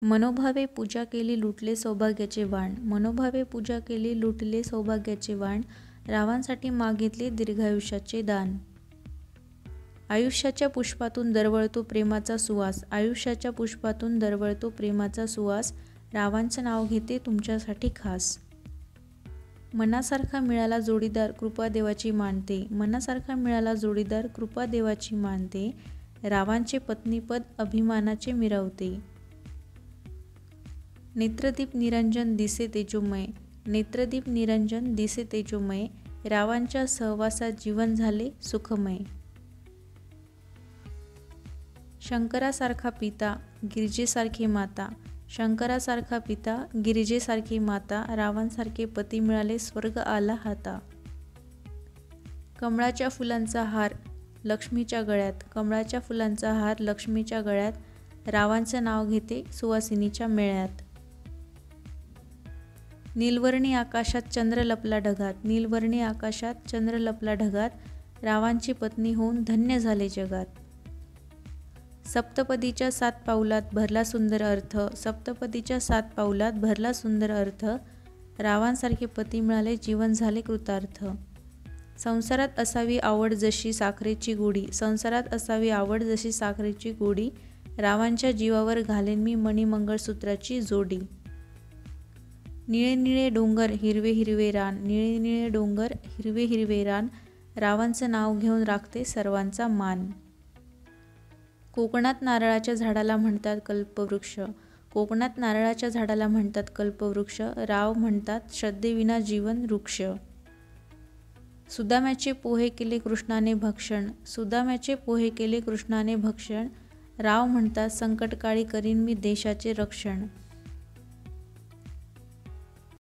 मनोभावे पूजा केली लुटले सौभाग्याचे वाण. मनोभावे पूजा केली लुटले सौभाग्याचे वाण. रावांसाठी मागितले दीर्घायुष्याचे दान. आयुष्याच्या पुष्पातून दरवळतो प्रेमाचा सुवास. आयुष्याच्या पुष्पातून दरवळतो प्रेमाचा सुवास. रावांचं नाव घेते तुमच्यासाठी खास. मनासारखा मिळाला जोडीदार कृपा देवाची मानते. मनासारखा मिळाला जोडीदार कृपा देवाची मानते. रावांचे पत्नीपद अभिमानाचे मिरवते. नेत्रदीप निरंजन दिसे तेजोमय. नेत्रदीप निरंजन दिसे तेजोमय. रावांच्या सहवासात जीवन झाले सुखमय. शंकरासारखा पिता गिरिजेसारखी माता. शंकरासारखा पिता गिरिजेसारखी माता. रावांसारखे पती मिळाले स्वर्ग आला हाता. कमळाच्या फुलांचा हार लक्ष्मीच्या गळ्यात. कमळाच्या फुलांचा हार लक्ष्मीच्या गळ्यात. रावांचं नाव घेते सुवासिनीच्या मेळ्यात. नीलवर्णी आकाशात चंद्र लपला ढगात. नीलवर्णी आकाशात चंद्र लपला ढगात. रावांची पत्नी होऊन धन्य झाले जगात. सप्तपदीच्या 7 पाऊलात भरला सुंदर अर्थ. सप्तपदीच्या 7 पाऊलात भरला सुंदर अर्थ. रावांसारखे पती मिळाले जीवन झाले कृतार्थ. संसारात असावी आवड जशी साखरेची गोडी. संसारात असावी आवड जशी साखरेची गोडी. रावांच्या जीवावर घालेन मी मणिमंगळसूत्राची जोडी. निळे निळे डोंगर हिरवे हिरवे रान. निळे निळे डोंगर हिरवे हिरवे रान. रावांचं नाव घेऊन राखते सर्वांचा मान. कोकणात नारळाच्या झाडाला म्हणतात कल्पवृक्ष. कोकणात नारळाच्या झाडाला म्हणतात कल्पवृक्ष. राव म्हणतात श्रद्धेविना जीवन वृक्ष. सुदाम्याचे पोहे केले कृष्णाने भक्षण. सुदाम्याचे पोहे केले कृष्णाने भक्षण. राव म्हणतात संकटकाळी करीन मी देशाचे रक्षण.